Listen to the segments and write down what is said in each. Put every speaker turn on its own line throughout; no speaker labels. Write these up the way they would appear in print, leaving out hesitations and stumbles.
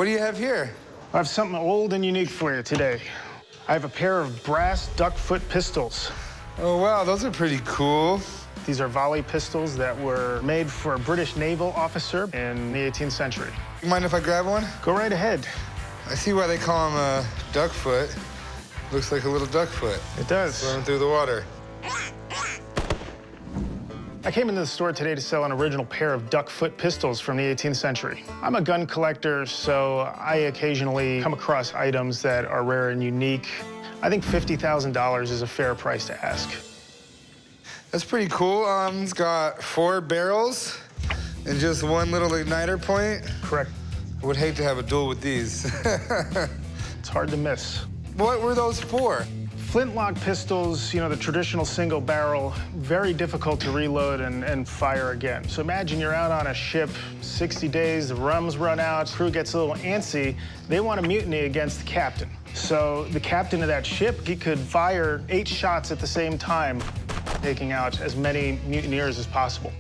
What do you have here?
I have something old and unique for you today. I have a pair of brass duck-foot pistols.
Oh, wow, those are pretty cool.
These are volley pistols that were made for a British naval officer in the 18th century.
You mind if I grab one?
Go right ahead.
I see why they call them a duck foot. Looks like a little duck foot.
It does.
Swimming through the water.
I came into the store today to sell an original pair of duck-foot pistols from the 18th century. I'm a gun collector, so I occasionally come across items that are rare and unique. I think $50,000 is a fair price to ask.
That's pretty cool. It's got 4 barrels and just one little igniter point.
Correct.
I would hate to have a duel with these.
It's hard to miss.
What were those for?
Flintlock pistols, you know, the traditional single barrel, very difficult to reload and fire again. So imagine you're out on a ship, 60 days, the rum's run out, crew gets a little antsy, they want to mutiny against the captain. So the captain of that ship, he could fire 8 shots at the same time, taking out as many mutineers as possible.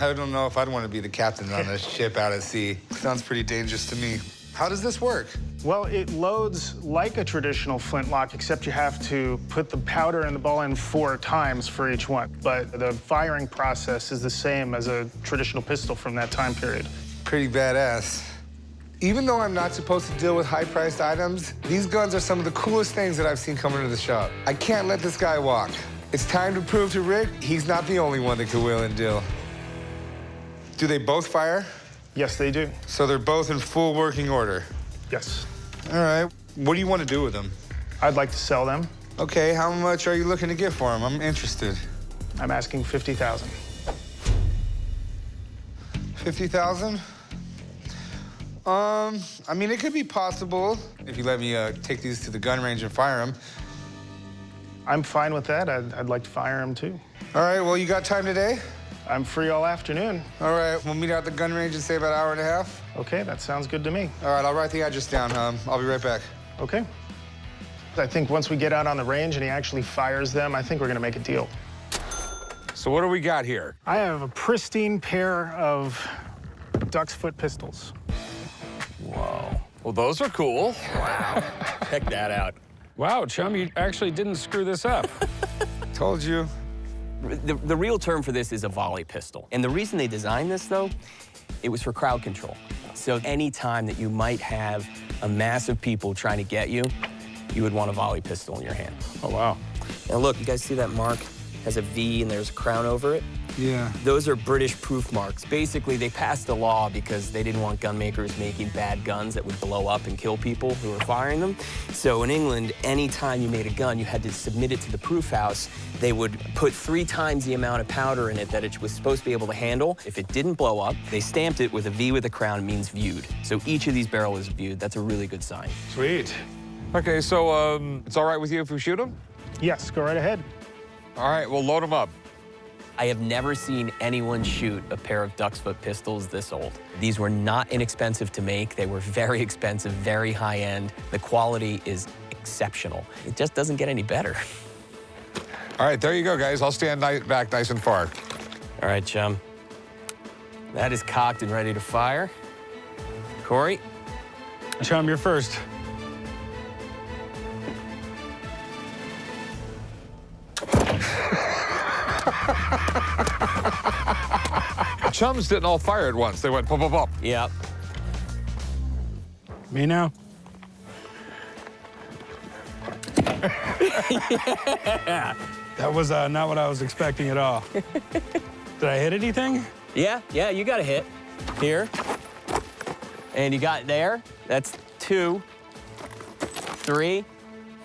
I don't know if I'd want to be the captain on a ship out at sea. Sounds pretty dangerous to me. How does this work?
Well, it loads like a traditional flintlock, except you have to put the powder and the ball in 4 times for each one. But the firing process is the same as a traditional pistol from that time period.
Pretty badass. Even though I'm not supposed to deal with high-priced items, these guns are some of the coolest things that I've seen come into the shop. I can't let this guy walk. It's time to prove to Rick he's not the only one that can wheel and deal. Do they both fire?
Yes, they do.
So they're both in full working order?
Yes.
All right. What do you want to do with them?
I'd like to sell them.
Okay, how much are you looking to get for them? I'm interested.
I'm asking $50,000.
50,000? I mean, it could be possible if you let me take these to the gun range and fire them.
I'm fine with that. I'd like to fire them, too.
All right, well, you got time today?
I'm free all afternoon.
All right, we'll meet out at the gun range in, say, about an hour and a half.
Okay, that sounds good to me.
All right, I'll write the address down. I'll be right back.
Okay. I think once we get out on the range and he actually fires them, I think we're gonna make a deal.
So what do we got here?
I have a pristine pair of duck's foot pistols.
Whoa. Well, those are cool.
Wow. Check that out.
Wow, chum, you actually didn't screw this up.
Told you.
The real term for this is a volley pistol. And the reason they designed this, though, it was for crowd control. So any time that you might have a mass of people trying to get you, you would want a volley pistol in your hand.
Oh, wow.
Now look, you guys see that mark? Has a V and there's a crown over it?
Yeah.
Those are British proof marks. Basically, they passed a law because they didn't want gun makers making bad guns that would blow up and kill people who were firing them. So in England, any time you made a gun, you had to submit it to the proof house. They would put 3 times the amount of powder in it that it was supposed to be able to handle. If it didn't blow up, they stamped it with a V with a crown. It means viewed. So each of these barrels is viewed. That's a really good sign.
Sweet. Okay, so it's all right with you if we shoot them?
Yes, go right ahead.
All right, we'll load them up.
I have never seen anyone shoot a pair of duck's foot pistols this old. These were not inexpensive to make. They were very expensive, very high end. The quality is exceptional. It just doesn't get any better.
All right, there you go, guys. I'll stand back nice and far.
All right, chum. That is cocked and ready to fire. Corey?
Chum, you're first.
Chums didn't all fire at once. They went pop, pop, pop.
Yep.
Me now?
Yeah.
That was not what I was expecting at all. Did I hit anything?
Yeah, you got a hit. Here. And you got there. That's 2, 3,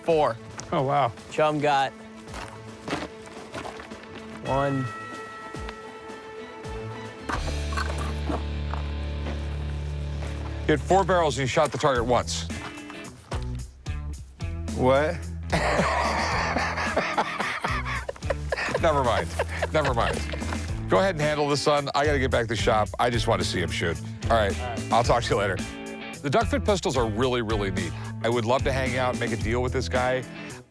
4.
Oh, wow.
Chum got 1.
You had 4 barrels and you shot the target once.
What?
Never mind. Never mind. Go ahead and handle this, son. I got to get back to the shop. I just want to see him shoot. All right. I'll talk to you later. The duck-foot pistols are really, really neat. I would love to hang out and make a deal with this guy.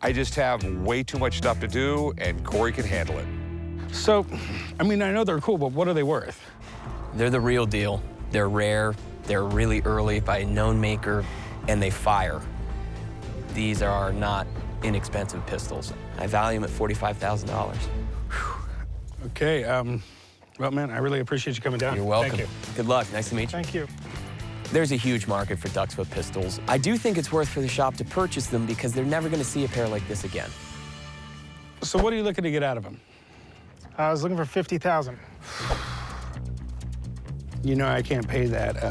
I just have way too much stuff to do, and Corey can handle it.
So, I mean, I know they're cool, but what are they worth?
They're the real deal. They're rare. They're really early by a known maker, and they fire. These are not inexpensive pistols. I value them at $45,000.
Okay, well, man, I really appreciate you coming down.
You're welcome.
Thank you.
Good luck. Nice to meet you.
Thank you.
There's a huge market for duck's foot pistols. I do think it's worth for the shop to purchase them because they're never going to see a pair like this again.
So what are you looking to get out of them?
I was looking for 50,000.
You know I can't pay that.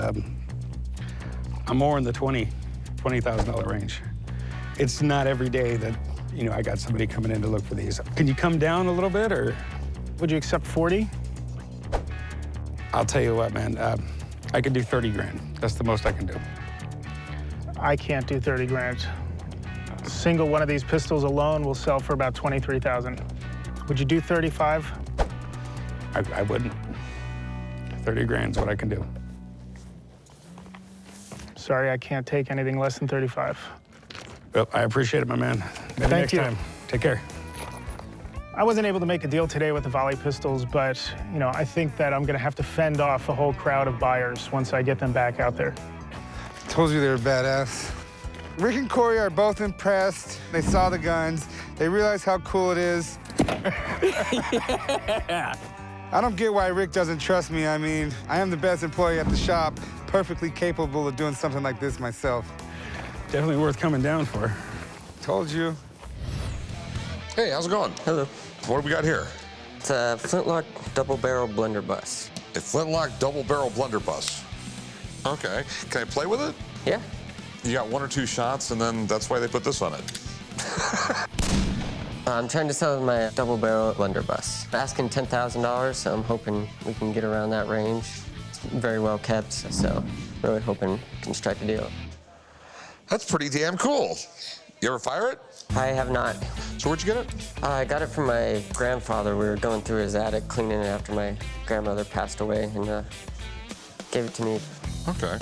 I'm more in the $20,000 range. It's not every day that, you know, I got somebody coming in to look for these. Can you come down a little bit, or?
Would you accept 40?
I'll tell you what, man, I could do 30 grand. That's the most I can do.
I can't do 30 grand. A single one of these pistols alone will sell for about 23,000. Would you do 35?
I wouldn't. 30 grand's what I can do.
Sorry, I can't take anything less than 35.
Well, I appreciate it, my man. Maybe
Thank
next
you.
time. Take care.
I wasn't able to make a deal today with the volley pistols, but, you know, I think that I'm gonna have to fend off a whole crowd of buyers once I get them back out there.
Told you they were badass. Rick and Corey are both impressed. They saw the guns. They realize how cool it is. I don't get why Rick doesn't trust me. I mean, I am the best employee at the shop, perfectly capable of doing something like this myself.
Definitely worth coming down for.
Told you.
Hey, how's it going?
Hello.
What do we got here?
It's a Flintlock double-barrel Blunderbuss.
A Flintlock double-barrel blunderbuss. Okay. Can I play with it?
Yeah?
You got 1 or 2 shots, and then that's why they put this on it.
I'm trying to sell my double-barrel Blunderbuss. Asking $10,000, so I'm hoping we can get around that range. It's very well kept, so really hoping we can strike a deal.
That's pretty damn cool. You ever fire it?
I have not.
So where'd you get it?
I got it from my grandfather. We were going through his attic, cleaning it after my grandmother passed away, and gave it to me.
Okay.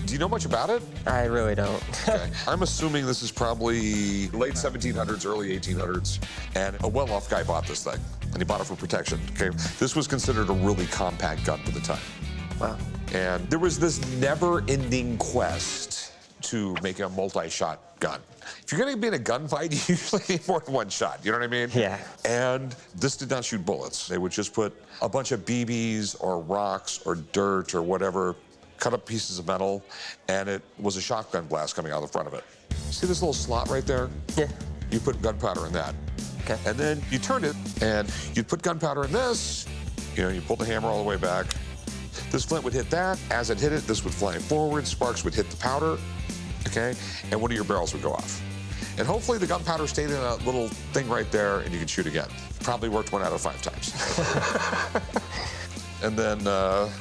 Do you know much about it?
I really don't.
Okay. I'm assuming this is probably late 1700s, early 1800s, and a well-off guy bought this thing, and he bought it for protection. Okay. This was considered a really compact gun for the time.
Wow.
And there was this never-ending quest to make a multi-shot gun. If you're gonna be in a gunfight, you usually need more than one shot, you know what I mean?
Yeah.
And this did not shoot bullets. They would just put a bunch of BBs or rocks or dirt or whatever, cut up pieces of metal, and it was a shotgun blast coming out of the front of it. See this little slot right there?
Yeah.
You put gunpowder in that.
Okay.
And then you turned it, and you'd put gunpowder in this, you know, you pull the hammer all the way back. This flint would hit that. As it hit it, this would fly forward, sparks would hit the powder, okay? And one of your barrels would go off. And hopefully the gunpowder stayed in a little thing right there, and you could shoot again. Probably worked 1 out of 5 times. And then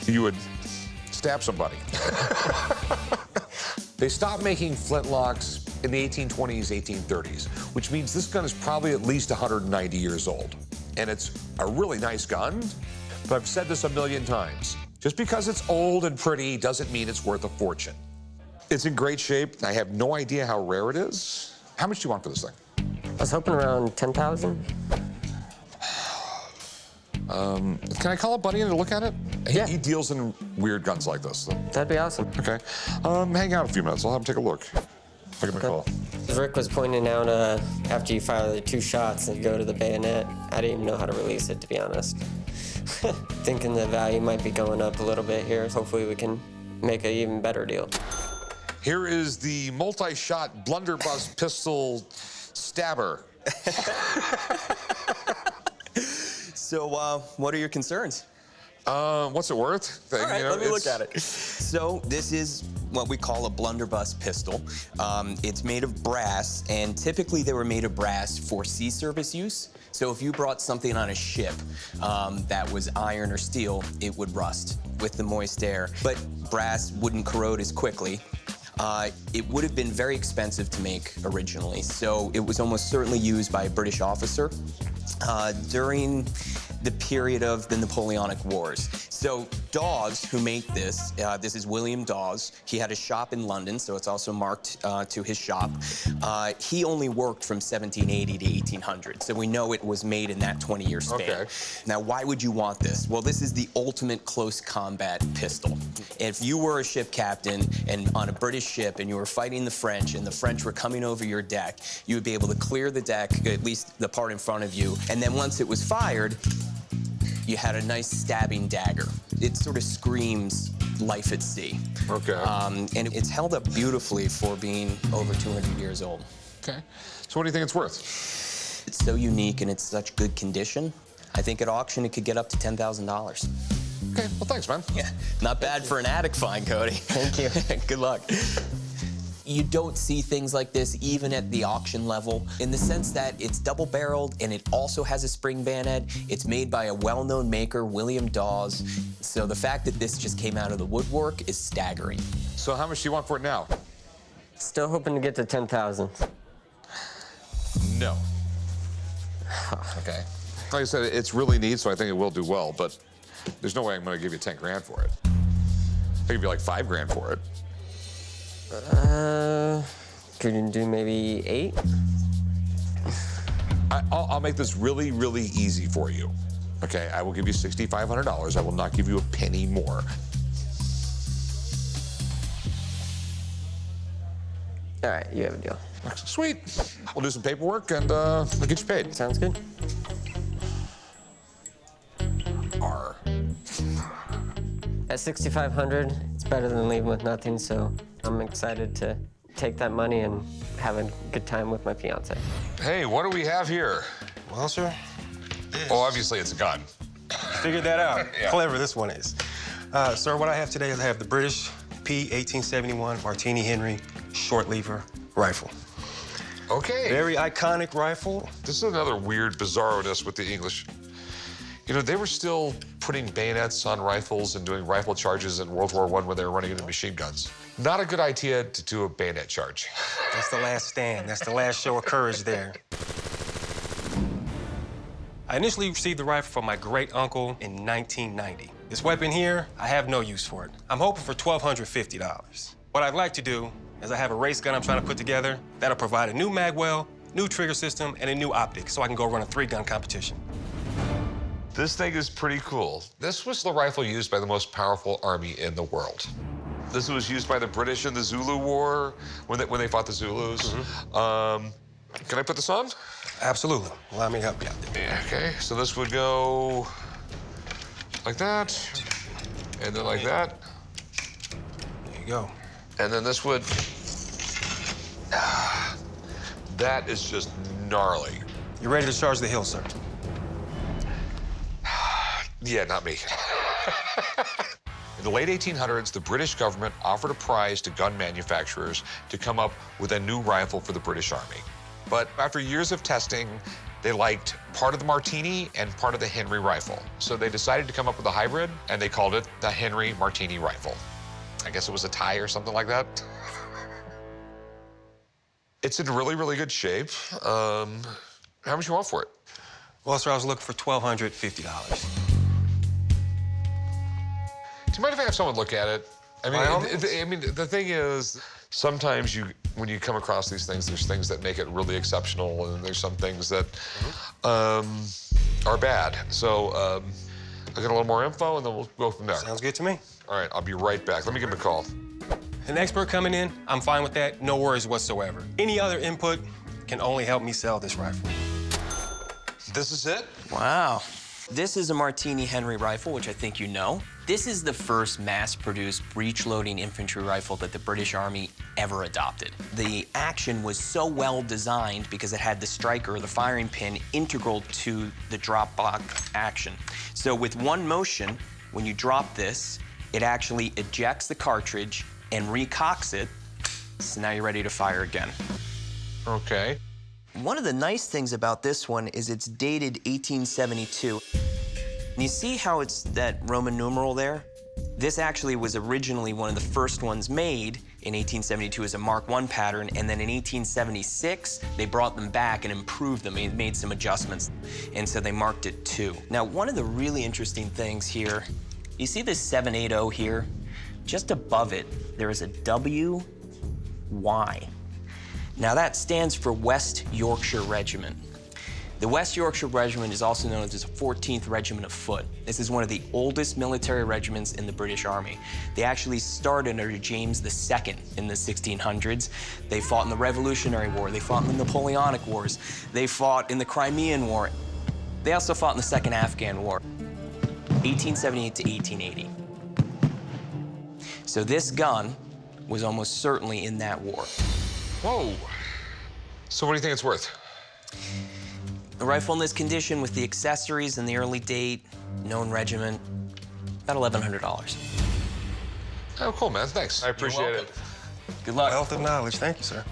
you would stab somebody. They stopped making flintlocks in the 1820s, 1830s, which means this gun is probably at least 190 years old. And it's a really nice gun, but I've said this a million times. Just because it's old and pretty doesn't mean it's worth a fortune. It's in great shape. I have no idea how rare it is. How much do you want for this thing?
I was hoping around 10,000.
Can I call up Buddy in to look at it?
Yeah.
He deals in weird guns like this.
That'd be awesome.
Okay. Hang out a few minutes. I'll have him take a look. I'll give him a call.
Rick was pointing out after you fire the 2 shots and go to the bayonet, I didn't even know how to release it, to be honest. Thinking the value might be going up a little bit here. Hopefully we can make an even better deal.
Here is the multi-shot blunderbuss pistol stabber.
So, what are your concerns?
What's it worth?
All right, let me look at it. So this is what we call a blunderbuss pistol. It's made of brass, and typically they were made of brass for sea service use. So if you brought something on a ship that was iron or steel, it would rust with the moist air. But brass wouldn't corrode as quickly. It would have been very expensive to make originally, so it was almost certainly used by a British officer during the period of the Napoleonic Wars. So Dawes, who made this, this is William Dawes. He had a shop in London, so it's also marked to his shop. He only worked from 1780 to 1800, so we know it was made in that 20-year span.
Okay.
Now, why would you want this? Well, this is the ultimate close combat pistol. If you were a ship captain and on a British ship and you were fighting the French and the French were coming over your deck, you would be able to clear the deck, at least the part in front of you, and then once it was fired, you had a nice stabbing dagger. It sort of screams life at sea.
Okay.
And it's held up beautifully for being over 200 years old.
Okay. So what do you think it's worth?
It's so unique and it's such good condition. I think at auction it could get up to $10,000.
Okay, well, thanks, man.
Yeah, not bad for an attic find, Cody.
Thank you.
Good luck. You don't see things like this even at the auction level in the sense that it's double-barreled and it also has a spring bayonet. It's made by a well-known maker, William Dawes. So the fact that this just came out of the woodwork is staggering.
So how much do you want for it now?
Still hoping to get to 10,000.
No. Okay. Like I said, it's really neat, so I think it will do well, but there's no way I'm going to give you 10 grand for it. I'll give you like 5 grand for it.
Could you do maybe 8?
I'll make this really, really easy for you. Okay, I will give you $6,500. I will not give you a penny more.
All right, you have a deal.
Sweet. We'll do some paperwork and I'll get you paid.
Sounds good.
R.
At 6,500, it's better than leaving with nothing, so I'm excited to take that money and have a good time with my fiance.
Hey, what do we have here?
Well, sir,
Oh, obviously it's a gun.
figured that out.
Yeah.
Clever this one is. Sir, what I have today is I have the British P-1871 Martini-Henry short lever rifle.
Okay.
Very iconic rifle.
This is another weird bizarro-ness with the English. You know, they were still putting bayonets on rifles and doing rifle charges in World War I when they were running into machine guns. Not a good idea to do a bayonet charge.
That's the last stand. That's the last show of courage there. I initially received the rifle from my great uncle in 1990. This weapon here, I have no use for it. I'm hoping for $1,250. What I'd like to do is I have a race gun I'm trying to put together that'll provide a new magwell, new trigger system, and a new optic so I can go run a 3-gun competition.
This thing is pretty cool. This was the rifle used by the most powerful army in the world. This was used by the British in the Zulu War when they fought the Zulus. Can I put this on?
Absolutely. Allow me to help you out there.
Yeah, okay, so this would go like that, and then like that,
There you go.
and then this would, that is just gnarly.
You ready to charge the hill, sir?
Yeah, not me. In the late 1800s, the British government offered a prize to gun manufacturers to come up with a new rifle for the British Army. But after years of testing, they liked part of the Martini and part of the Henry rifle. So they decided to come up with a hybrid, and they called it the Henry Martini rifle. I guess it was a tie or something like that. It's in really, really good shape. How much you want for it?
Well, sir, I was looking for $1,250.
Do you mind if I have someone look at it?
By all means.
I mean, the thing is, sometimes when you come across these things, there's things that make it really exceptional, and there's some things that are bad. So I'll get a little more info, and then we'll go from there.
Sounds good to me.
All right, I'll be right back. Let me give him a call.
An expert coming in, I'm fine with that. No worries whatsoever. Any other input can only help me sell this rifle.
This is it?
Wow. This is a Martini-Henry rifle, which I think you know. This is the first mass-produced breech-loading infantry rifle that the British Army ever adopted. The action was so well designed because it had the striker, or the firing pin, integral to the drop-lock action. So with one motion, when you drop this, it actually ejects the cartridge and recocks it, so now you're ready to fire again.
Okay.
One of the nice things about this one is it's dated 1872. And you see how it's that Roman numeral there? This actually was originally one of the first ones made in 1872 as a Mark I pattern, and then in 1876, they brought them back and improved them and made some adjustments, and so they marked it II. Now, one of the really interesting things here You see this 780 here? Just above it, there is a WY. Now that stands for West Yorkshire Regiment. The West Yorkshire Regiment is also known as the 14th Regiment of Foot. This is one of the oldest military regiments in the British Army. They actually started under James II in the 1600s. They fought in the Revolutionary War. They fought in the Napoleonic Wars. They fought in the Crimean War. They also fought in the Second Afghan War, 1878 to 1880. So this gun was almost certainly in that war.
Whoa. So what do you think it's worth?
The rifle in this condition with the accessories and the early date, known regiment, about $1,100.
Oh, cool, man. Thanks. I appreciate it.
Good luck.
Wealth of knowledge. Thank you, sir.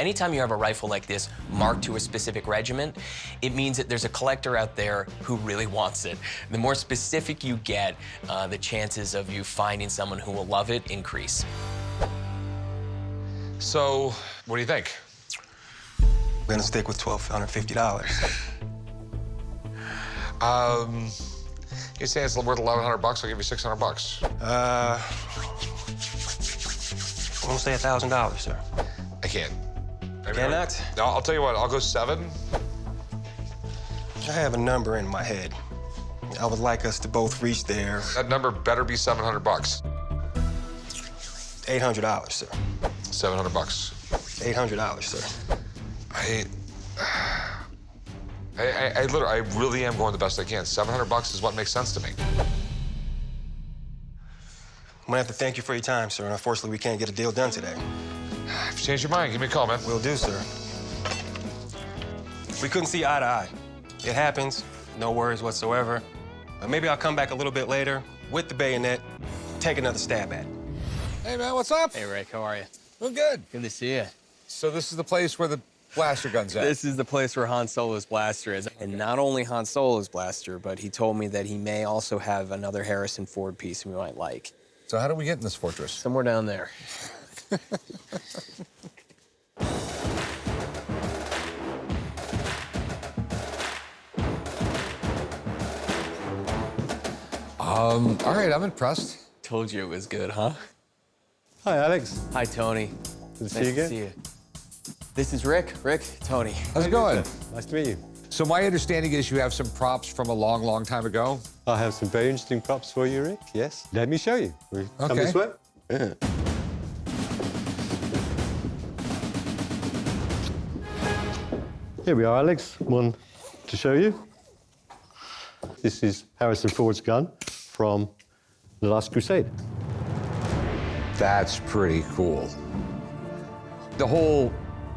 Anytime you have a rifle like this marked to a specific regiment, it means that there's a collector out there who really wants it. The more specific you get, the chances of you finding someone who will love it increase.
So, what do you think?
We're gonna stick with $1,250.
You say it's worth $1,100? I'll give you $600.
I'm gonna say $1,000, sir.
I can't.
Cannot?
No, I'll tell you what. I'll go 7.
I have a number in my head. I would like us to both reach there.
That number better be $700.
$800, sir.
$700.
$800, sir.
I really am going the best I can. $700 is what makes sense to me.
I'm gonna have to thank you for your time, sir. And unfortunately, we can't get a deal done today.
If you change your mind, give me a call, man.
Will do, sir. We couldn't see eye to eye. It happens. No worries whatsoever. But maybe I'll come back a little bit later with the bayonet, take another stab at it.
Hey, man, what's up?
Hey, Rick, how are you?
We're good.
Good to see you.
So this is the place where the blaster gun's at?
This is the place where Han Solo's blaster is. And not only Han Solo's blaster, but he told me that he may also have another Harrison Ford piece we might like.
So how do we get in this fortress?
Somewhere down there.
All right, I'm impressed.
Told you it was good, huh?
Hi, Alex.
Hi, Tony.
Good to see you again.
See you. This is Rick. Rick, Tony.
How's it going?
Nice to meet you.
So my understanding is you have some props from a long, long time ago?
I have some very interesting props for you, Rick. Yes. Let me show you. Come this way. Here we are, Alex. One to show you. This is Harrison Ford's gun from The Last Crusade.
That's pretty cool. The whole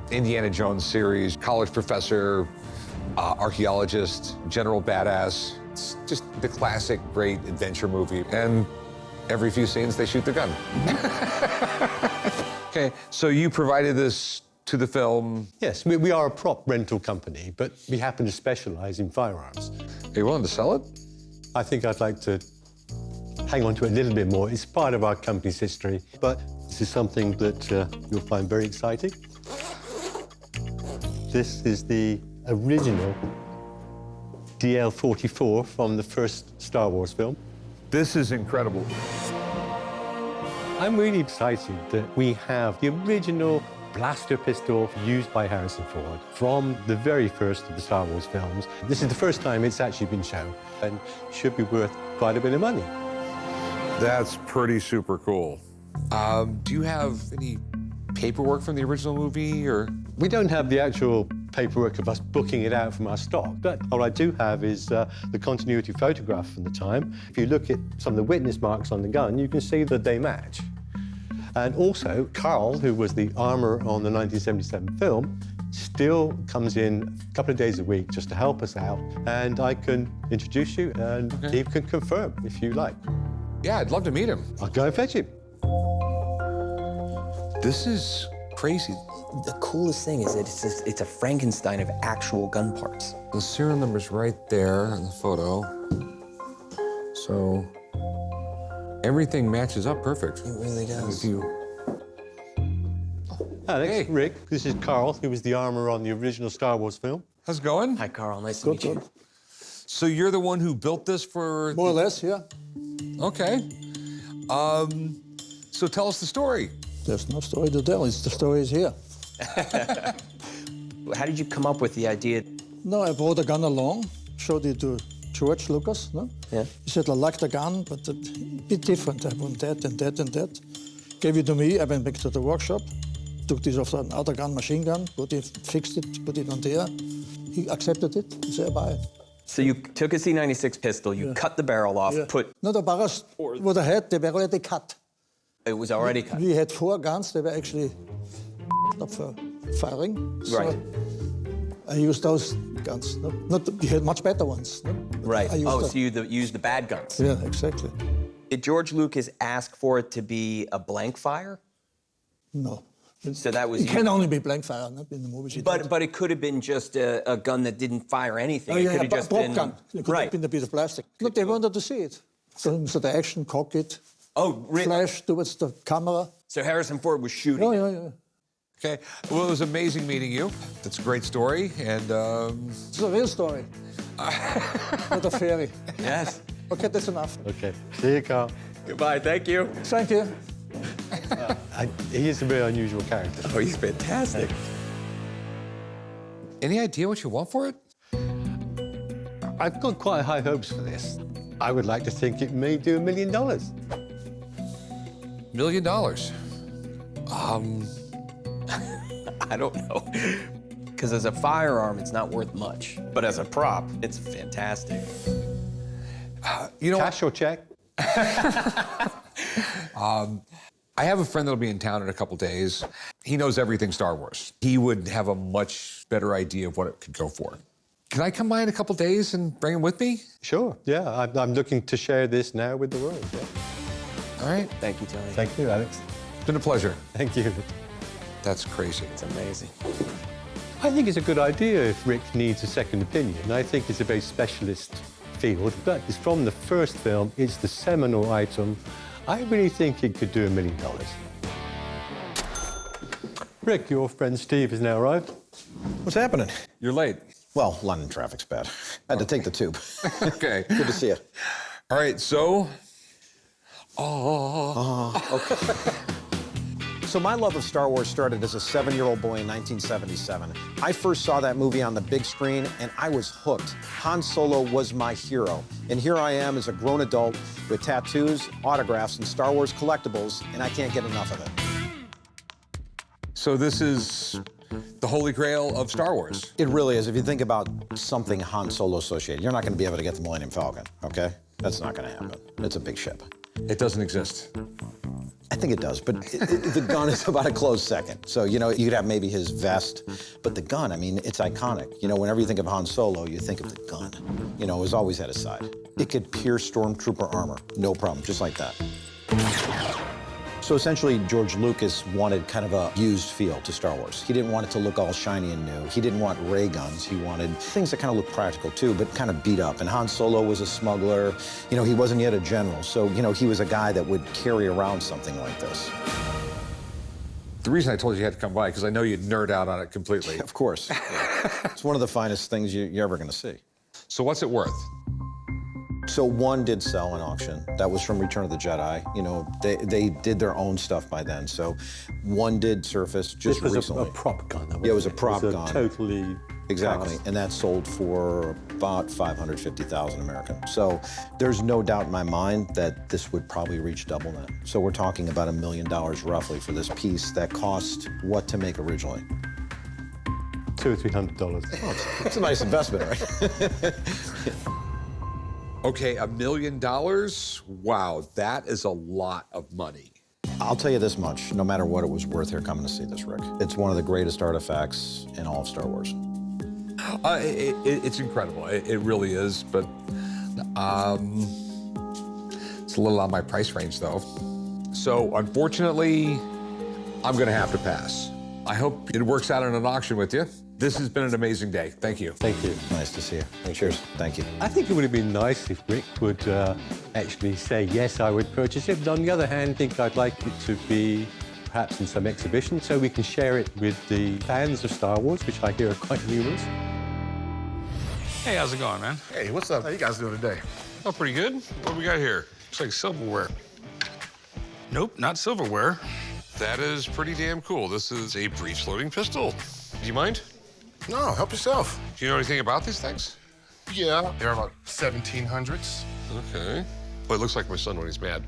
Indiana Jones series, college professor, archaeologist, general badass. It's just the classic great adventure movie. And every few scenes, they shoot the gun. Okay, so you provided this to the film.
Yes, we are a prop rental company, but we happen to specialize in firearms.
Are you willing to sell it?
I think I'd like to hang on to it a little bit more. It's part of our company's history, but this is something that you'll find very exciting. This is the original DL-44 from the first Star Wars film.
This is incredible.
I'm really excited that we have the original blaster pistol used by Harrison Ford from the very first of the Star Wars films. This is the first time it's actually been shown and should be worth quite a bit of money.
That's pretty super cool. Do you have any paperwork from the original movie, or?
We don't have the actual paperwork of us booking it out from our stock, but what I do have is the continuity photograph from the time. If you look at some of the witness marks on the gun, you can see that they match. And also, Carl, who was the armor on the 1977 film, still comes in a couple of days a week just to help us out, and I can introduce you, and he can confirm if you like.
Yeah, I'd love to meet him.
I'll go and fetch him.
This is crazy.
The coolest thing is that it's a Frankenstein of actual gun parts.
The serial number's right there in the photo. So everything matches up perfect.
It really does.
If you...
Alex,
Hey.
Rick, this is Carl, who was the armor on the original Star Wars film.
How's it going?
Hi, Carl. Nice to meet you.
So you're the one who built this for...
More or less, yeah.
Okay. So tell us the story.
There's no story to tell. The story is here.
How did you come up with the idea?
No, I brought a gun along, showed it to George Lucas. No?
Yeah.
He said, I like the gun, but a bit different. I want that and that and that. Gave it to me. I went back to the workshop, took this off another gun, machine gun, fixed it, put it on there. He accepted it and said, buy it.
So you took a C96 pistol, you cut the barrel off, put...
No, the barrels what I had, they were already cut.
It was already cut.
We had 4 guns. They were actually up for firing.
Right.
So I used those guns. No? We had much better ones. No?
Right.
I used
Oh,
the-
so you used the bad guns.
Yeah, exactly.
Did George Lucas ask for it to be a blank fire?
No.
So that was
It can only be blank fire, not in the movies.
But it could have been just a gun that didn't fire anything.
Oh,
It
yeah,
could have
a
just
prop
been...
gun. It could have been a piece of plastic. Look, they wanted to see it. So the action, cock it,
Oh, really?
flash towards the camera.
So Harrison Ford was shooting.
Oh, yeah, yeah.
Okay. Well, it was amazing meeting you. That's a great story, and
It's a real story. Not a fairy.
Yes.
Okay, that's enough.
Okay. See you, Carl.
Goodbye, thank you.
Thank you.
He is a very unusual character.
Oh, he's fantastic.
any idea what you want for it?
I've got quite high hopes for this. I would like to think it may do $1 million.
$1 million.
I don't know. Because as a firearm, it's not worth much. But as a prop, it's fantastic.
You know,
Cash or check?
I have a friend that'll be in town in a couple days. He knows everything Star Wars. He would have a much better idea of what it could go for. Can I come by in a couple days and bring him with me?
Sure, yeah. I'm looking to share this now with the world. Yeah.
All right.
Thank you, Tony.
Thank you, Alex.
It's been a pleasure.
Thank you.
That's crazy.
It's amazing.
I think it's a good idea if Rick needs a second opinion. I think it's a very specialist field, but it's from the first film. It's the seminal item. I really think it could do $1 million. Rick, your friend Steve has now arrived.
What's happening?
You're late.
Well, London traffic's bad. I had to take the tube.
Okay.
Good to see you.
All right, so...
So my love of Star Wars started as a 7-year-old boy in 1977. I first saw that movie on the big screen, and I was hooked. Han Solo was my hero. And here I am as a grown adult with tattoos, autographs, and Star Wars collectibles, and I can't get enough of it.
So this is the holy grail of Star Wars.
It really is. If you think about something Han Solo associated, you're not going to be able to get the Millennium Falcon, okay? That's not going to happen. It's a big ship.
It doesn't exist.
I think it does, but the gun is about a close second. So, you know, you'd have maybe his vest, but the gun, I mean, it's iconic. You know, whenever you think of Han Solo, you think of the gun. You know, it was always at his side. It could pierce stormtrooper armor, no problem, just like that. So essentially, George Lucas wanted kind of a used feel to Star Wars. He didn't want it to look all shiny and new. He didn't want ray guns. He wanted things that kind of look practical too, but kind of beat up. And Han Solo was a smuggler. You know, he wasn't yet a general. So, you know, he was a guy that would carry around something like this.
The reason I told you had to come by, because I know you'd nerd out on it completely.
Of course. It's one of the finest things you're ever going to see.
So what's it worth?
So one did sell in auction. That was from Return of the Jedi. You know, they did their own stuff by then. So one did surface just
This was
recently.
a prop gun.
Yeah, it was a prop
It was
gun.
Totally.
Exactly,
cast.
and that sold for about 550,000 American. So there's no doubt in my mind that this would probably reach double that. So we're talking about $1 million roughly for this piece that cost what to make originally?
$200 or $300.
It's a nice investment, right?
Okay, $1 million? Wow, that is a lot of money.
I'll tell you this much, no matter what it was worth here coming to see this, Rick. It's one of the greatest artifacts in all of Star Wars.
It's incredible. It really is, but it's a little on my price range, though. So, unfortunately, I'm gonna have to pass. I hope it works out in an auction with you. This has been an amazing day. Thank you.
Thank you.
Nice to see you. Cheers. Thank you.
I think it would have been nice if Rick would actually say, yes, I would purchase it. But on the other hand, I think I'd like it to be perhaps in some exhibition so we can share it with the fans of Star Wars, which I hear are quite numerous.
Hey, how's it going, man?
Hey, what's up? How you guys doing today?
Oh, pretty good. What do we got here?
Looks like silverware. Nope, not silverware.
That is pretty damn cool. This is a breech-loading pistol. Do you mind?
No, help yourself.
Do you know anything about these things?
Yeah, they're about 1700s.
Okay. Well, it looks like my son when he's mad.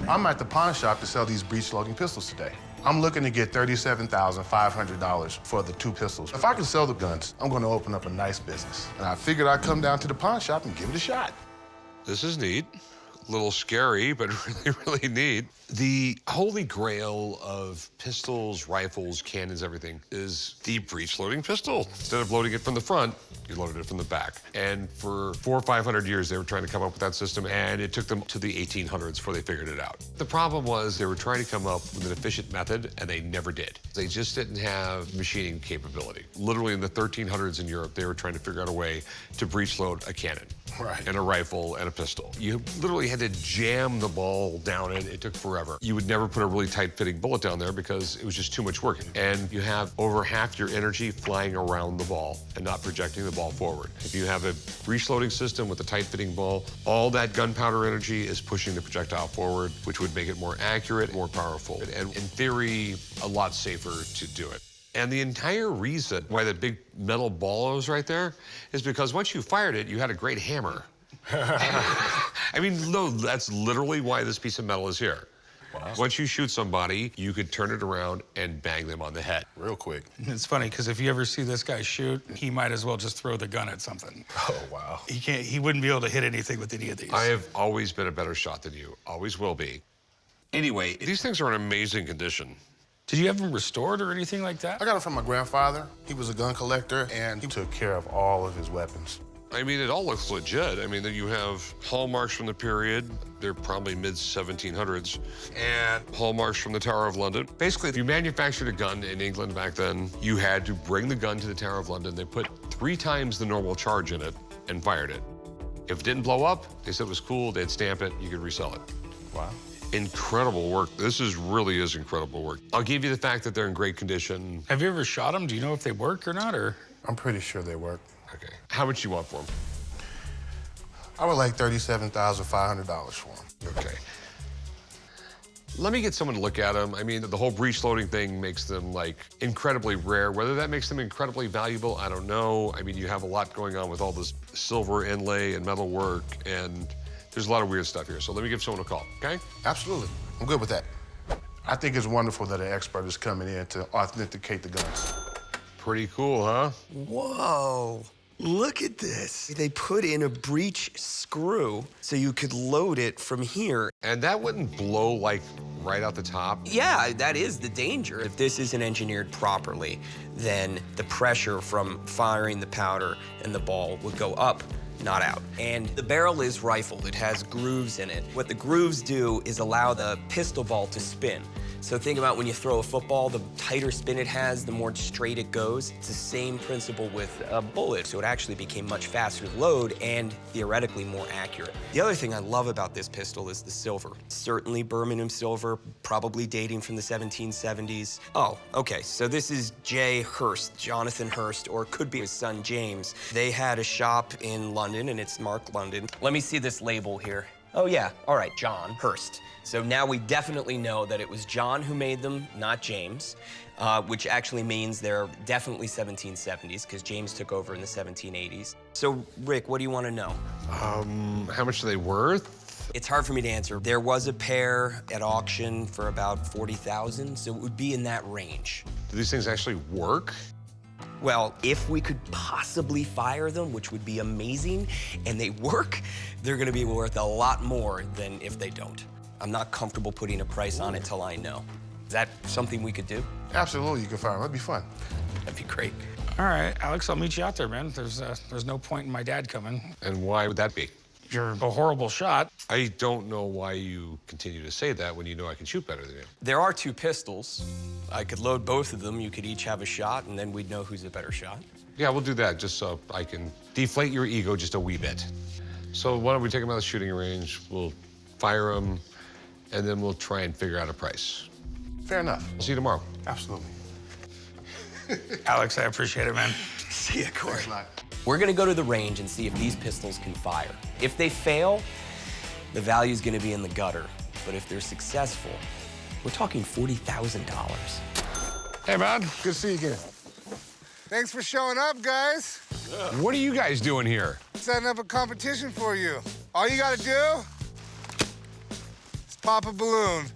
I'm at the pawn shop to sell these breech-loading pistols today. I'm looking to get $37,500 for the 2 pistols. If I can sell the guns, I'm going to open up a nice business. And I figured I'd come down to the pawn shop and give it a shot.
This is neat. A little scary, but really, really neat. The holy grail of pistols, rifles, cannons, everything is the breech-loading pistol. Instead of loading it from the front, you loaded it from the back. And for 400 or 500 years, they were trying to come up with that system, and it took them to the 1800s before they figured it out. The problem was they were trying to come up with an efficient method, and they never did. They just didn't have machining capability. Literally in the 1300s in Europe, they were trying to figure out a way to breech-load a cannon.
Right.
And a rifle and a pistol. You literally had to jam the ball down it. It took forever. You would never put a really tight-fitting bullet down there because it was just too much work. And you have over half your energy flying around the ball and not projecting the ball forward. If you have a breech-loading system with a tight-fitting ball, all that gunpowder energy is pushing the projectile forward, which would make it more accurate, more powerful, and in theory, a lot safer to do it. And the entire reason why that big metal ball was right there is because once you fired it, you had a great hammer. I mean, no, that's literally why this piece of metal is here. Wow. Once you shoot somebody, you could turn it around and bang them on the head.
Real quick.
It's funny, because if you ever see this guy shoot, he might as well just throw the gun at something.
Oh, wow.
He wouldn't be able to hit anything with any of these.
I have always been a better shot than you, always will be. Anyway, these things are in amazing condition.
Did you have them restored or anything like that?
I got it from my grandfather. He was a gun collector, and he took care of all of his weapons.
I mean, it all looks legit. I mean, you have hallmarks from the period. They're probably mid-1700s. And hallmarks from the Tower of London. Basically, if you manufactured a gun in England back then, you had to bring the gun to the Tower of London. They put 3 times the normal charge in it and fired it. If it didn't blow up, they said it was cool, they'd stamp it, you could resell it.
Wow.
Incredible work. This really is incredible work. I'll give you the fact that they're in great condition.
Have you ever shot them? Do you know if they work or not, or?
I'm pretty sure they work.
Okay. How much you want for them?
I would like $37,500 for them.
Okay. Let me get someone to look at them. I mean, the whole breech loading thing makes them, like, incredibly rare. Whether that makes them incredibly valuable, I don't know. I mean, you have a lot going on with all this silver inlay and metal work, and there's a lot of weird stuff here. So let me give someone a call, okay?
Absolutely. I'm good with that. I think it's wonderful that an expert is coming in to authenticate the guns.
Pretty cool, huh?
Whoa. Look at this. They put in a breech screw so you could load it from here.
And that wouldn't blow, like, right out the top?
Yeah, that is the danger. If this isn't engineered properly, then the pressure from firing the powder and the ball would go up, not out. And the barrel is rifled. It has grooves in it. What the grooves do is allow the pistol ball to spin. So think about when you throw a football, the tighter spin it has, the more straight it goes. It's the same principle with a bullet. So it actually became much faster to load and theoretically more accurate. The other thing I love about this pistol is the silver. Certainly Birmingham silver, probably dating from the 1770s. Oh, okay, so this is J. Hurst, Jonathan Hurst, or it could be his son James. They had a shop in London and it's marked London. Let me see this label here. Oh yeah, all right, John Hurst. So now we definitely know that it was John who made them, not James, which actually means they're definitely 1770s because James took over in the 1780s. So Rick, what do you want to know?
How much are they worth?
It's hard for me to answer. There was a pair at auction for about 40,000, so it would be in that range.
Do these things actually work?
Well, if we could possibly fire them, which would be amazing, and they work, they're gonna be worth a lot more than if they don't. I'm not comfortable putting a price on it till I know. Is that something we could do?
Absolutely, you can fire them. That'd be fun.
That'd be great.
All right, Alex, I'll meet you out there, man. There's no point in my dad coming.
And why would that be?
You're a horrible shot.
I don't know why you continue to say that when you know I can shoot better than you.
There are 2 pistols. I could load both of them. You could each have a shot, and then we'd know who's a better shot.
Yeah, we'll do that just so I can deflate your ego just a wee bit. So why don't we take them out of the shooting range, we'll fire them, and then we'll try and figure out a price.
Fair enough.
I'll see you tomorrow.
Absolutely.
Alex, I appreciate it, man.
See ya, Corey.
Thanks a lot.
We're gonna go to the range and see if these pistols can fire. If they fail, the value's gonna be in the gutter. But if they're successful, we're talking $40,000.
Hey, man.
Good to see you again. Thanks for showing up, guys.
What are you guys doing here?
Setting up a competition for you. All you gotta do is pop a balloon.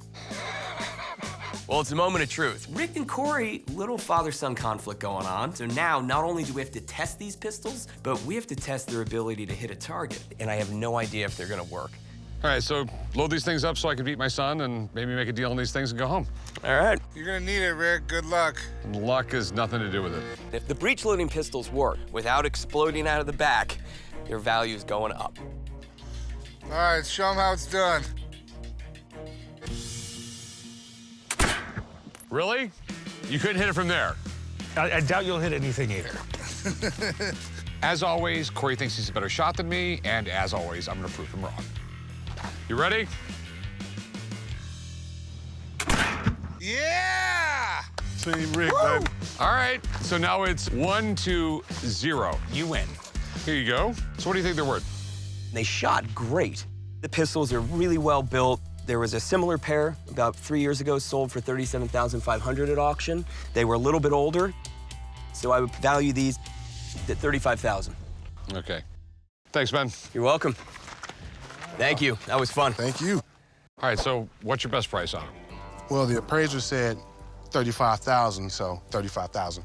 Well, it's a moment of truth. Rick and Corey, little father-son conflict going on. So now, not only do we have to test these pistols, but we have to test their ability to hit a target. And I have no idea if they're gonna work.
All right, so load these things up so I can beat my son and maybe make a deal on these things and go home.
All right.
You're gonna need it, Rick. Good luck.
And luck has nothing to do with it.
If the breech-loading pistols work without exploding out of the back, their value is going up.
All right, show them how it's done.
Really? You couldn't hit it from there?
I doubt you'll hit anything either.
As always, Corey thinks he's a better shot than me, and as always, I'm gonna prove him wrong. You ready?
Yeah!
Team Rick, baby.
All right, so now it's 1-2-0. You win. Here you go. So what do you think they're worth?
They shot great. The pistols are really well built. There was a similar pair about 3 years ago, sold for $37,500 at auction. They were a little bit older, so I would value these at $35,000.
Okay. Thanks, man.
You're welcome. Thank you. That was fun.
Thank you.
All right, so what's your best price on them?
Well, the appraiser said 35,000, so 35,000.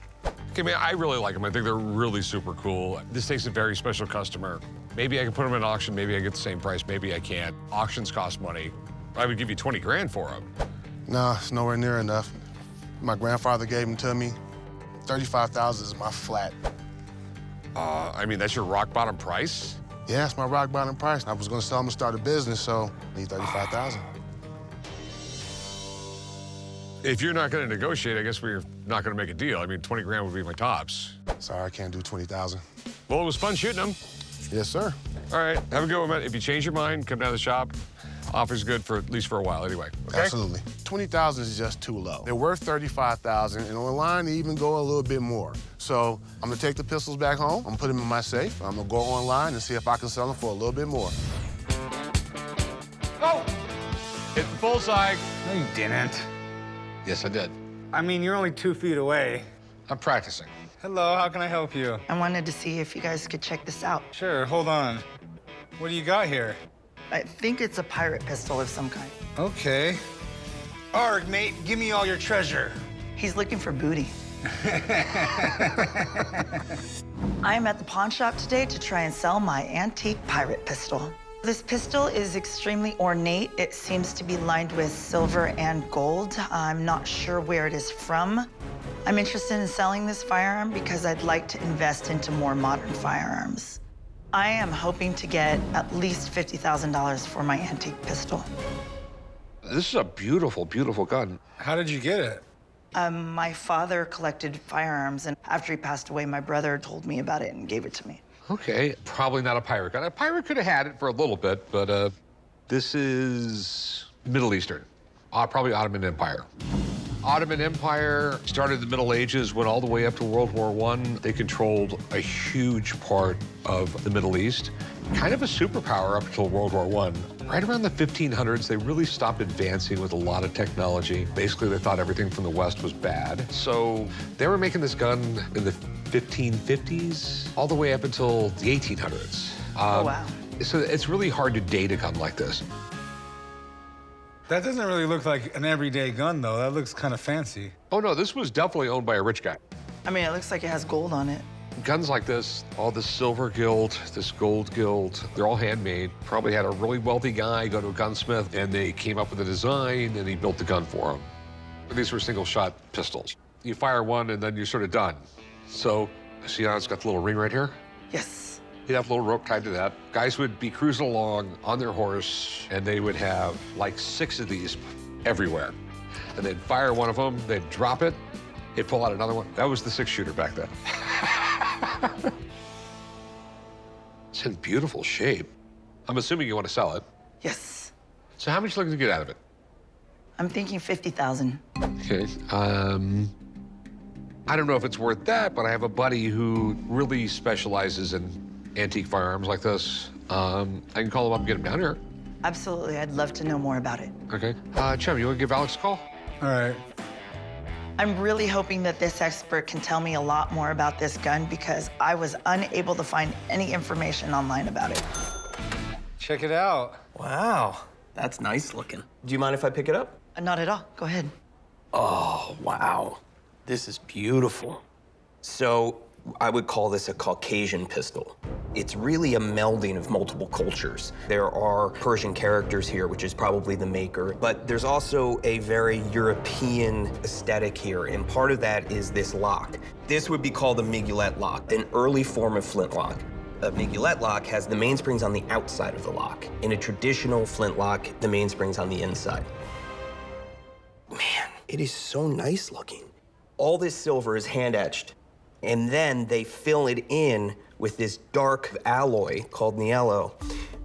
Okay, man, I really like them. I think they're really super cool. This takes a very special customer. Maybe I can put them in auction. Maybe I get the same price. Maybe I can't. Auctions cost money. I would give you 20 grand for them.
No, it's nowhere near enough. My grandfather gave them to me. 35,000 is my flat.
I mean, that's your rock bottom price?
Yeah, it's my rock bottom price. I was gonna sell them to start a business, so I need 35,000.
If you're not gonna negotiate, I guess we're not gonna make a deal. I mean, 20 grand would be my tops.
Sorry, I can't do 20,000.
Well, it was fun shooting them.
Yes, sir.
All right, have a good one, man. If you change your mind, come down to the shop. Offer's good for at least for a while anyway, okay?
Absolutely. 20,000 is just too low. They're worth 35,000, and online they even go a little bit more. So I'm gonna take the pistols back home, I'm gonna put them in my safe, I'm gonna go online and see if I can sell them for a little bit more.
Go! Hit the bullseye.
No, you didn't.
Yes, I did.
I mean, you're only 2 feet away.
I'm practicing.
Hello, how can I help you?
I wanted to see if you guys could check this out.
Sure, hold on. What do you got here?
I think it's a pirate pistol of some kind.
Okay. Arg, mate, give me all your treasure.
He's looking for booty. I am at the pawn shop today to try and sell my antique pirate pistol. This pistol is extremely ornate. It seems to be lined with silver and gold. I'm not sure where it is from. I'm interested in selling this firearm because I'd like to invest into more modern firearms. I am hoping to get at least $50,000 for my antique pistol.
This is a beautiful, beautiful gun.
How did you get it?
My father collected firearms, and after he passed away, my brother told me about it and gave it to me.
Okay, probably not a pirate gun. A pirate could have had it for a little bit, but this is Middle Eastern, probably Ottoman Empire. Ottoman Empire started in the Middle Ages, went all the way up to World War I. They controlled a huge part of the Middle East. Kind of a superpower up until World War I. Right around the 1500s, they really stopped advancing with a lot of technology. Basically, they thought everything from the West was bad. So they were making this gun in the 1550s, all the way up until the 1800s.
Oh, wow.
So it's really hard to date a gun like this.
That doesn't really look like an everyday gun, though. That looks kind of fancy.
Oh, no, this was definitely owned by a rich guy.
I mean, it looks like it has gold on it.
Guns like this, all this silver gilt, this gold gilt, they're all handmade. Probably had a really wealthy guy go to a gunsmith, and they came up with a design, and he built the gun for him. These were single-shot pistols. You fire one, and then you're sort of done. So, see how it's got the little ring right here?
Yes.
You'd have a little rope tied to that. Guys would be cruising along on their horse, and they would have like 6 of these everywhere. And they'd fire one of them, they'd drop it, they'd pull out another one. That was the 6-shooter back then. It's in beautiful shape. I'm assuming you want to sell it.
Yes.
So how much are you looking to get out of it?
I'm thinking 50,000.
Okay, I don't know if it's worth that, but I have a buddy who really specializes in antique firearms like this. I can call him up and get him down here.
Absolutely, I'd love to know more about it.
Okay. Chum, you want to give Alex a call?
All right.
I'm really hoping that this expert can tell me a lot more about this gun because I was unable to find any information online about it.
Check it out.
Wow, that's nice looking. Do you mind if I pick it up?
Not at all. Go ahead.
Oh, wow. This is beautiful. So I would call this a Caucasian pistol. It's really a melding of multiple cultures. There are Persian characters here, which is probably the maker, but there's also a very European aesthetic here, and part of that is this lock. This would be called a miguelet lock, an early form of flintlock. A miguelet lock has the mainsprings on the outside of the lock. In a traditional flintlock, the mainspring's on the inside. Man, it is so nice looking. All this silver is hand-etched, and then they fill it in with this dark alloy called niello.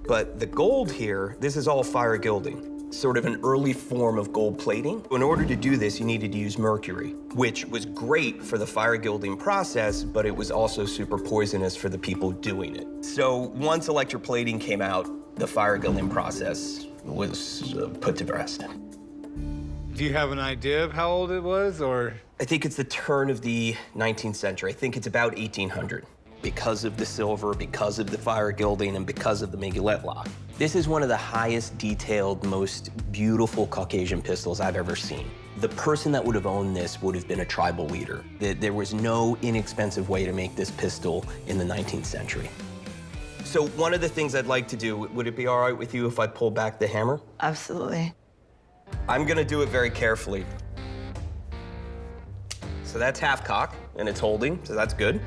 But the gold here, this is all fire gilding, sort of an early form of gold plating. In order to do this, you needed to use mercury, which was great for the fire gilding process, but it was also super poisonous for the people doing it. So once electroplating came out, the fire gilding process was put to rest.
Do you have an idea of how old it was, or?
I think it's the turn of the 19th century. I think it's about 1800 because of the silver, because of the fire gilding, and because of the miguelet lock. This is one of the highest detailed, most beautiful Caucasian pistols I've ever seen. The person that would have owned this would have been a tribal leader. There was no inexpensive way to make this pistol in the 19th century. So one of the things I'd like to do, would it be all right with you if I pull back the hammer?
Absolutely.
I'm gonna do it very carefully. So that's half cock, and it's holding, so that's good.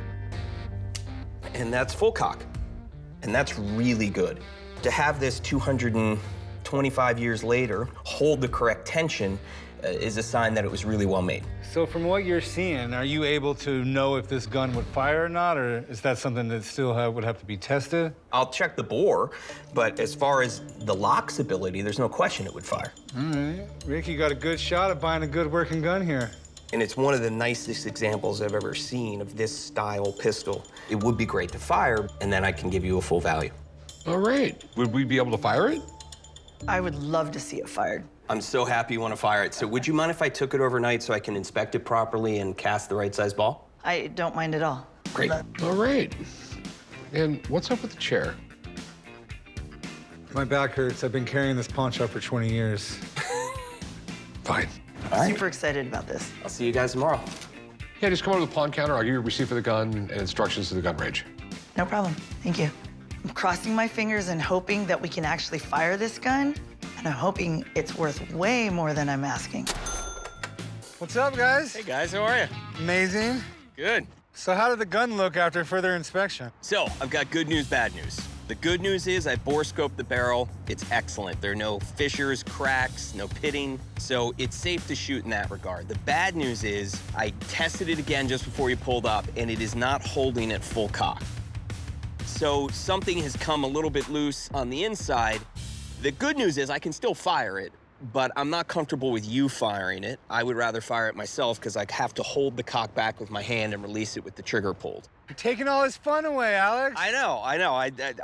And that's full cock, and that's really good. To have this 225 years later hold the correct tension is a sign that it was really well made.
So from what you're seeing, are you able to know if this gun would fire or not, or is that something that still would have to be tested?
I'll check the bore, but as far as the lock's ability, there's no question it would fire.
All right. Rick, you got a good shot at buying a good working gun here.
And it's one of the nicest examples I've ever seen of this style pistol. It would be great to fire, and then I can give you a full value.
All right. Would we be able to fire it?
I would love to see it fired.
I'm so happy you want to fire it. So would you mind if I took it overnight so I can inspect it properly and cast the right size ball?
I don't mind at all.
Great.
All right. And what's up with the chair?
My back hurts. I've been carrying this pawn shop for 20 years.
Fine.
All right.
Super excited about this.
I'll see you guys tomorrow.
Yeah, just come over to the pawn counter. I'll give you a receipt for the gun and instructions to the gun range.
No problem. Thank you. I'm crossing my fingers and hoping that we can actually fire this gun, and I'm hoping it's worth way more than I'm asking.
What's up, guys?
Hey, guys, how are you?
Amazing.
Good.
So how did the gun look after further inspection?
So I've got good news, bad news. The good news is I bore scoped the barrel. It's excellent. There are no fissures, cracks, no pitting, so it's safe to shoot in that regard. The bad news is I tested it again just before you pulled up, and it is not holding at full cock. So something has come a little bit loose on the inside. The good news is I can still fire it, but I'm not comfortable with you firing it. I would rather fire it myself because I have to hold the cock back with my hand and release it with the trigger pulled.
You're taking all this fun away, Alex.
I know.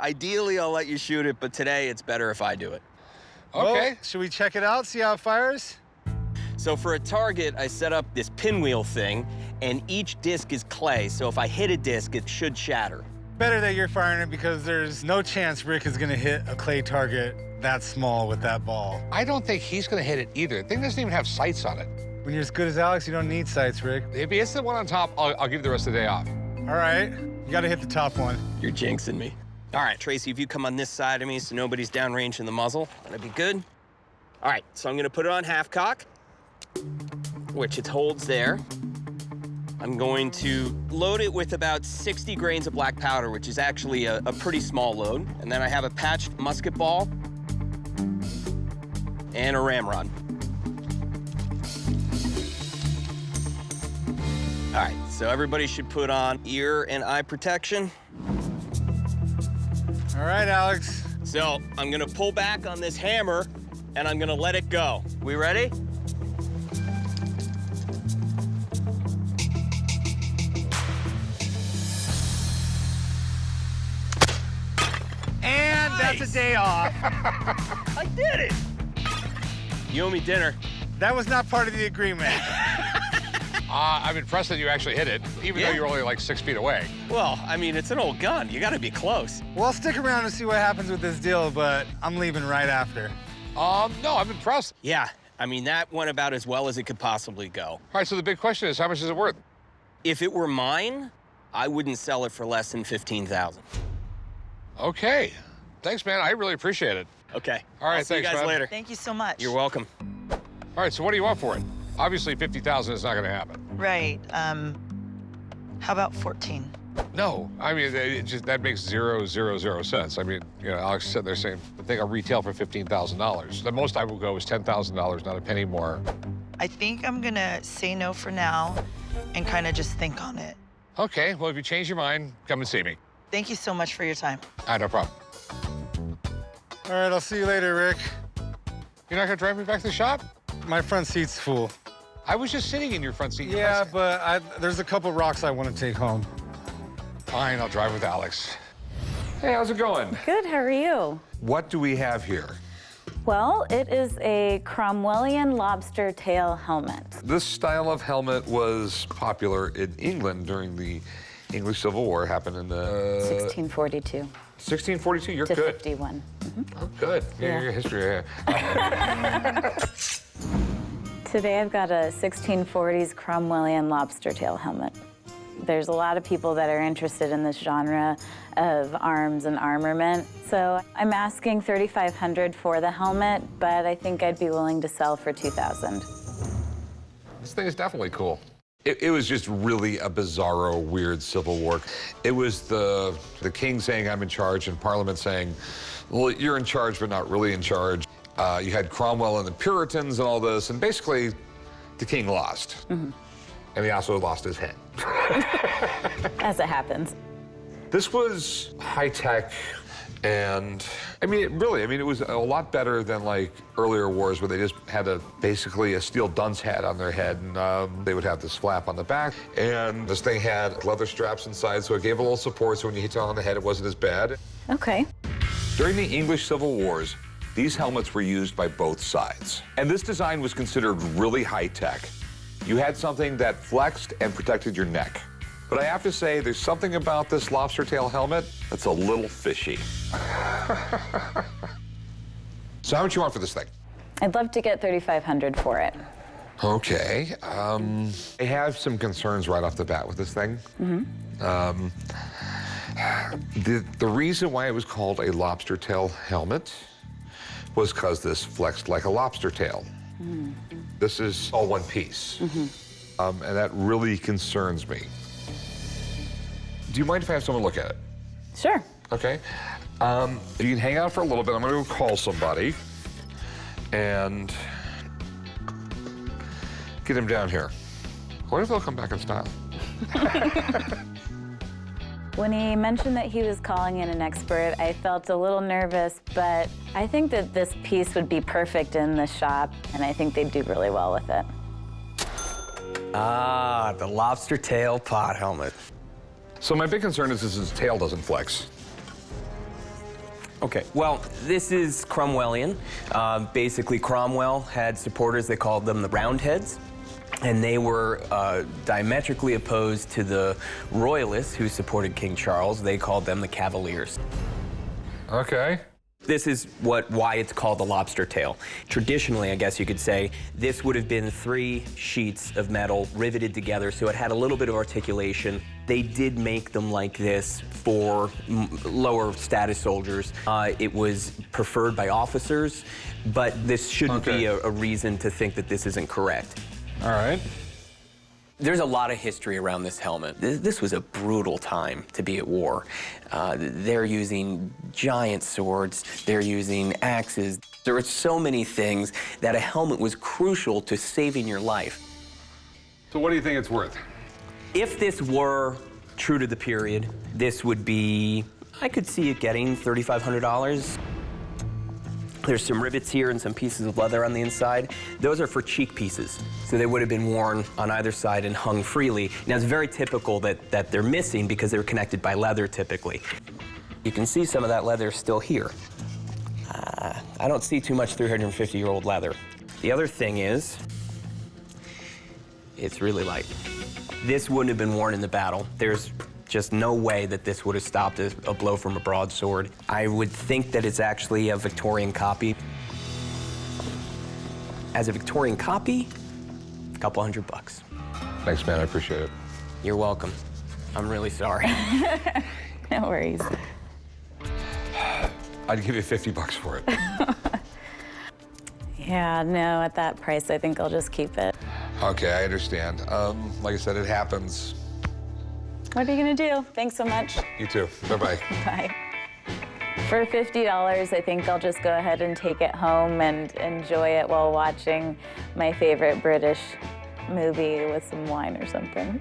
Ideally, I'll let you shoot it, but today it's better if I do it.
Okay.
Okay.
Well, should we check it out, see how it fires?
So for a target, I set up this pinwheel thing, and each disc is clay, so if I hit a disc, it should shatter.
Better that you're firing it because there's no chance Rick is gonna hit a clay target that small with that ball.
I don't think he's going to hit it either. The thing doesn't even have sights on it.
When you're as good as Alex, you don't need sights, Rick.
If he hits the one on top, I'll give you the rest of the day off.
All right, you gotta hit the top one.
You're jinxing me. All right, Tracy, if you come on this side of me so nobody's downrange in the muzzle, that'd be good. All right, so I'm gonna put it on half cock, which it holds there. I'm going to load it with about 60 grains of black powder, which is actually a pretty small load. And then I have a patched musket ball and a ramrod. All right, so everybody should put on ear and eye protection.
All right, Alex.
So I'm gonna pull back on this hammer and I'm gonna let it go. We ready?
us a day off. I did it.
You owe me dinner.
That was not part of the agreement.
I'm impressed that you actually hit it, even though you're only like 6 feet away.
Well, I mean, it's an old gun. You gotta be close.
Well, I'll stick around and see what happens with this deal, but I'm leaving right after.
No, I'm impressed.
Yeah, I mean, that went about as well as it could possibly go.
All right, so the big question is, how much is it worth?
If it were mine, I wouldn't sell it for less than $15,000.
Okay. Thanks, man. I really appreciate it.
Okay.
All right,
I'll see you
thanks,
guys
man.
later.
Thank you so much.
You're welcome.
All right, so what do you want for it? Obviously, $50,000 is not going to happen.
Right. How about 14?
No, I mean, that makes 0 cents. I mean, you know, Alex said they're saying the thing will retail for $15,000. The most I will go is $10,000, not a penny more.
I think I'm gonna say no for now and kind of just think on it.
Okay, well, if you change your mind, come and see me.
Thank you so much for your time.
All right, no problem.
All right, I'll see you later, Rick.
You're not going to drive me back to the shop?
My front seat's full.
I was just sitting in your front seat.
Yeah, but there's a couple rocks I want to take home.
Fine, I'll drive with Alex. Hey, how's it going?
Good, how are you?
What do we have here?
Well, it is a Cromwellian lobster tail helmet.
This style of helmet was popular in England during the English Civil War. Happened in the...
1642.
1642, you're
to
good.
51.
Oh, good.
Yeah.
Your history.
Today I've got a 1640s Cromwellian lobster tail helmet. There's a lot of people that are interested in this genre of arms and armament. So I'm asking $3,500 for the helmet, but I think I'd be willing to sell for $2,000.
This thing is definitely cool. It was just really a bizarro, weird Civil War. It was the king saying, I'm in charge, and Parliament saying, well, you're in charge, but not really in charge. You had Cromwell and the Puritans and all this, and basically, the king lost. Mm-hmm. And he also lost his head.
As it happens.
This was high-tech, and I mean, it was a lot better than like earlier wars where they just had basically a steel dunce hat on their head, and they would have this flap on the back, and this thing had leather straps inside, so it gave a little support, so when you hit it on the head, it wasn't as bad.
Okay.
During the English Civil Wars, these helmets were used by both sides, and this design was considered really high-tech. You had something that flexed and protected your neck. But I have to say, there's something about this lobster tail helmet that's a little fishy. So how much you want for this thing?
I'd love to get $3,500 for it.
Okay. I have some concerns right off the bat with this thing. Mm-hmm. The reason why it was called a lobster tail helmet was because this flexed like a lobster tail. Mm-hmm. This is all one piece. Mm-hmm. And that really concerns me. Do you mind if I have someone look at it?
Sure.
Okay. If you can hang out for a little bit, I'm going to go call somebody and get him down here. What if they'll come back in style?
When he mentioned that he was calling in an expert, I felt a little nervous, but I think that this piece would be perfect in the shop, and I think they'd do really well with it.
Ah, the lobster tail pot helmet.
So my big concern is his tail doesn't flex.
Okay, well, this is Cromwellian. Basically, Cromwell had supporters, they called them the Roundheads, and they were diametrically opposed to the Royalists who supported King Charles. They called them the Cavaliers.
Okay.
This is why it's called the lobster tail. Traditionally, I guess you could say, this would have been 3 sheets of metal riveted together, so it had a little bit of articulation. They did make them like this for lower status soldiers. It was preferred by officers, but this shouldn't be a reason to think that this isn't correct.
All right.
There's a lot of history around this helmet. This was a brutal time to be at war. They're using giant swords, they're using axes. There were so many things that a helmet was crucial to saving your life.
So what do you think it's worth?
If this were true to the period, this would be, I could see it getting $3,500. There's some rivets here and some pieces of leather on the inside. Those are for cheek pieces. So they would have been worn on either side and hung freely. Now, it's very typical that they're missing because they're connected by leather typically. You can see some of that leather still here. I don't see too much 350-year-old leather. The other thing is, it's really light. This wouldn't have been worn in the battle. There's just no way that this would have stopped a blow from a broadsword. I would think that it's actually a Victorian copy. As a Victorian copy, a couple $100.
Thanks, man. I appreciate it.
You're welcome. I'm really sorry.
No worries.
I'd give you $50 for it.
Yeah, no, at that price, I think I'll just keep it.
Okay, I understand. Like I said, it happens.
What are you gonna do? Thanks so much.
You too. Bye-bye.
Bye. For $50, I think I'll just go ahead and take it home and enjoy it while watching my favorite British movie with some wine or something.